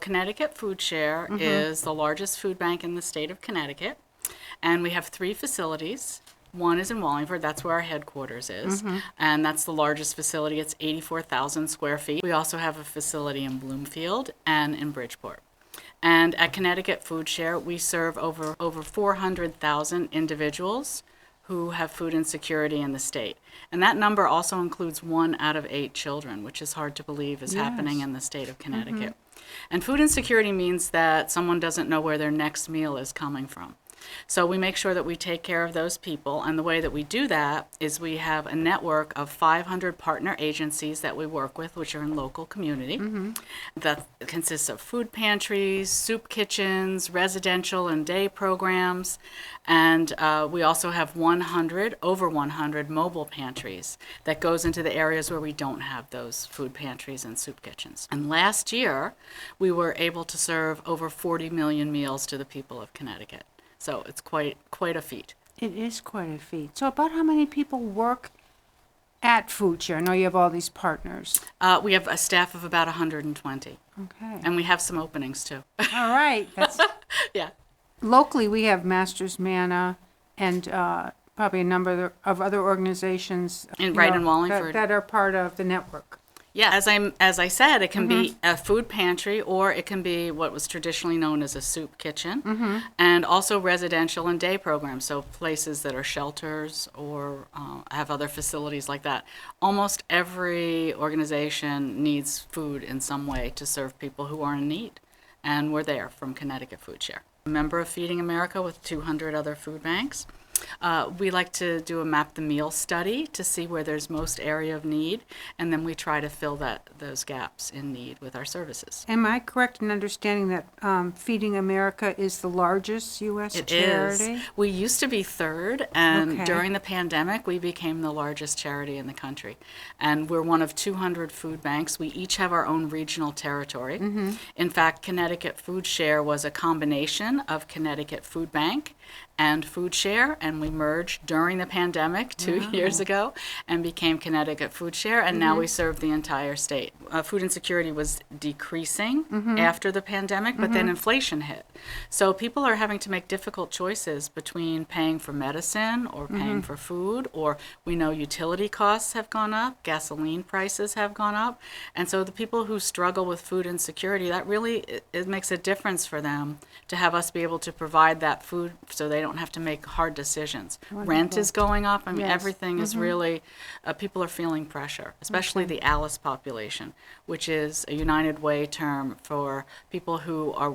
Connecticut Foodshare is the largest food bank in the state of Connecticut, and we have 3 facilities. One is in Wallingford, that's where our headquarters is, and that's the largest facility. It's 84,000 square feet. We also have a facility in Bloomfield and in Bridgeport. And at Connecticut Foodshare, we serve over 400,000 individuals who have food insecurity in the state. And that number also includes 1 out of 8 children, which is hard to believe is happening in the state of Connecticut. And food insecurity means that someone doesn't know where their next meal is coming from. So we make sure that we take care of those people, and the way that we do that is we have a network of 500 partner agencies that we work with, which are in local community. That consists of food pantries, soup kitchens, residential and day programs, and we also have over 100 mobile pantries that goes into the areas where we don't have those food pantries and soup kitchens. And last year, we were able to serve over 40 million meals to the people of Connecticut. So it's quite a feat. It is quite a feat. So about how many people work at Foodshare? I know you have all these partners. We have a staff of about 120. Okay. And we have some openings too. All right. That's Yeah. Locally, we have Masters Manna and probably a number of other organizations In Wallingford. that are part of the network. Yeah, as I said, it can be a food pantry, or it can be what was traditionally known as a soup kitchen, and also residential and day programs, so places that are shelters or have other facilities like that. Almost every organization needs food in some way to serve people who are in need, and we're there from Connecticut Foodshare. A member of Feeding America with 200 other food banks. We like to do a map the meal study to see where there's most area of need, and then we try to fill those gaps in need with our services. Am I correct in understanding that Feeding America is the largest U.S. charity? It is. We used to be third, and during the pandemic, we became the largest charity in the country. And we're one of 200 food banks. We each have our own regional territory. In fact, Connecticut Foodshare was a combination of Connecticut Food Bank and Foodshare, and we merged during the pandemic 2 years ago and became Connecticut Foodshare, and now we serve the entire state. Food insecurity was decreasing after the pandemic, but then inflation hit. So people are having to make difficult choices between paying for medicine or paying for food, or we know utility costs have gone up, gasoline prices have gone up, and so the people who struggle with food insecurity, that really it makes a difference for them to have us be able to provide that food so they don't have to make hard decisions. Wonderful. Rent is going up. I mean, Yes. everything is really, people are feeling pressure, especially the ALICE population, which is a United Way term for people who are,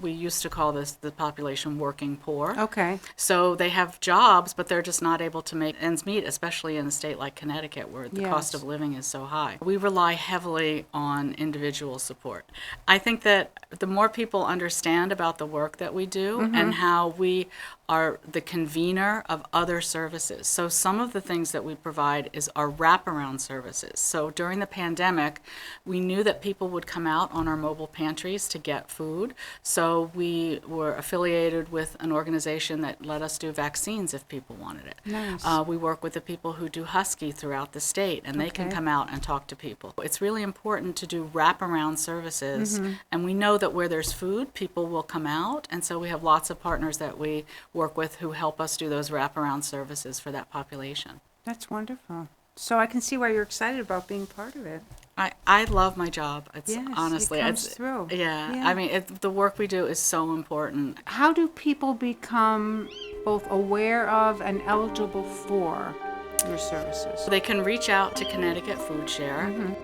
we used to call this the population working poor. Okay. So they have jobs, but they're just not able to make ends meet, especially in a state like Connecticut where the cost of living is so high. We rely heavily on individual support. I think that the more people understand about the work that we do and how we are the convener of other services. So some of the things that we provide is our wraparound services. So during the pandemic, we knew that people would come out on our mobile pantries to get food. So we were affiliated with an organization that let us do vaccines if people wanted it. Nice. We work with the people who do Husky throughout the state, and they can come out and talk to people. It's really important to do wraparound services, and we know that where there's food, people will come out, and so we have lots of partners that we work with who help us do those wraparound services for that population. That's wonderful. So I can see why you're excited about being part of it. I love my job. It's Yes, honestly, it comes through. Yeah. I mean, the work we do is so important. How do people become both aware of and eligible for your services? They can reach out to Connecticut Foodshare